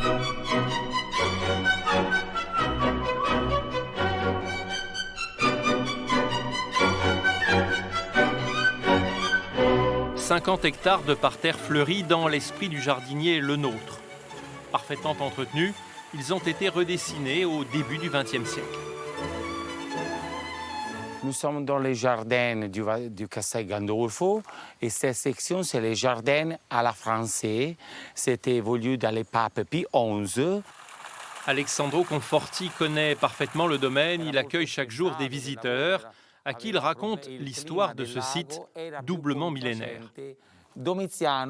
« 50 hectares de parterres fleuris dans l'esprit du jardinier Le Nôtre. Parfaitement entretenus, ils ont été redessinés au début du XXe siècle. Nous sommes dans les jardins du Castel Gandolfo et cette section, c'est les jardins à la française. C'était évolué dans les papes Pie XI. Alexandro Conforti connaît parfaitement le domaine. Il accueille chaque jour des visiteurs à qui il raconte l'histoire de ce site doublement millénaire. Domitien,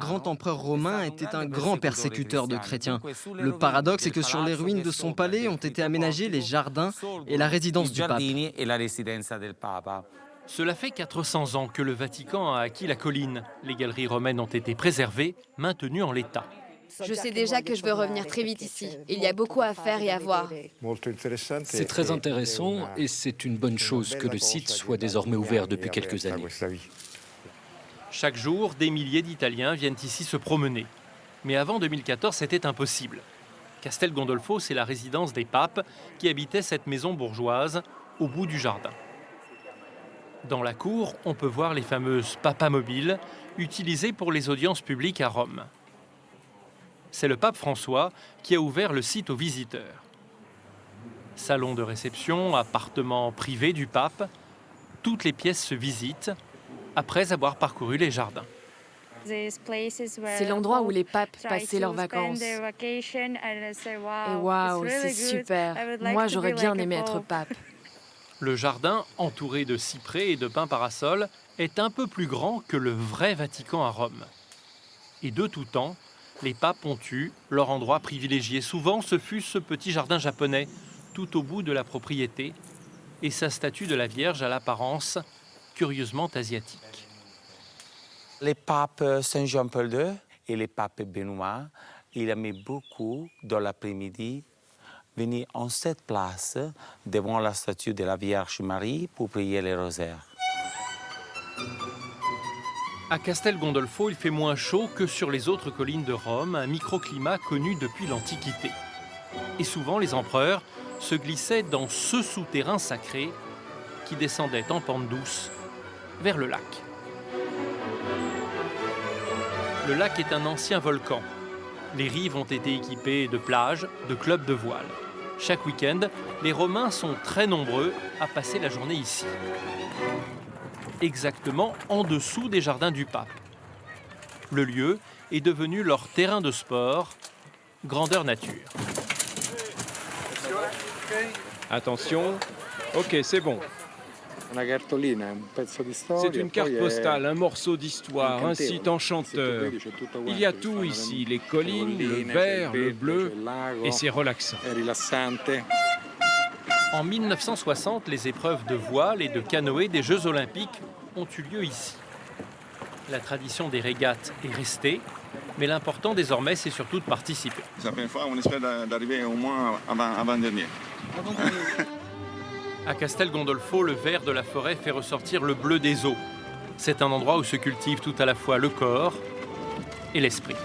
grand empereur romain, était un grand persécuteur de chrétiens. Le paradoxe est que sur les ruines de son palais ont été aménagés les jardins et la résidence du pape. Cela fait 400 ans que le Vatican a acquis la colline. Les galeries romaines ont été préservées, maintenues en l'état. Je sais déjà que je veux revenir très vite ici. Il y a beaucoup à faire et à voir. C'est très intéressant et c'est une bonne chose que le site soit désormais ouvert depuis quelques années. Chaque jour, des milliers d'Italiens viennent ici se promener. Mais avant 2014, c'était impossible. Castel Gandolfo, c'est la résidence des papes qui habitaient cette maison bourgeoise au bout du jardin. Dans la cour, on peut voir les fameuses papamobiles utilisées pour les audiences publiques à Rome. C'est le pape François qui a ouvert le site aux visiteurs. Salon de réception, appartement privé du pape, toutes les pièces se visitent après avoir parcouru les jardins. C'est l'endroit où les papes passaient leurs vacances. Et waouh, c'est super. Moi, j'aurais bien aimé être pape. Le jardin, entouré de cyprès et de pins parasols, est un peu plus grand que le vrai Vatican à Rome. Et de tout temps, les papes ont eu leur endroit privilégié. Souvent, ce fut ce petit jardin japonais, tout au bout de la propriété, et sa statue de la Vierge à l'apparence curieusement asiatique. Les papes Saint Jean-Paul II et les papes Benoît, il aimait beaucoup, dans l'après-midi, venir en cette place devant la statue de la Vierge Marie pour prier les rosaires. À Castel Gandolfo, il fait moins chaud que sur les autres collines de Rome, un microclimat connu depuis l'Antiquité. Et souvent, les empereurs se glissaient dans ce souterrain sacré qui descendait en pente douce vers le lac. Le lac est un ancien volcan. Les rives ont été équipées de plages, de clubs de voile. Chaque week-end, les Romains sont très nombreux à passer la journée ici. Exactement en dessous des jardins du pape. Le lieu est devenu leur terrain de sport, grandeur nature. Attention, ok, c'est bon. C'est une carte postale, un morceau d'histoire, un site enchanteur. Il y a tout ici, les collines, le vert, le bleu, et c'est relaxant. En 1960, les épreuves de voile et de canoë des Jeux Olympiques ont eu lieu ici. La tradition des régates est restée, mais l'important désormais, c'est surtout de participer. La première fois, on espère d'arriver au moins avant-dernier. À Castel Gandolfo, le vert de la forêt fait ressortir le bleu des eaux. C'est un endroit où se cultive tout à la fois le corps et l'esprit.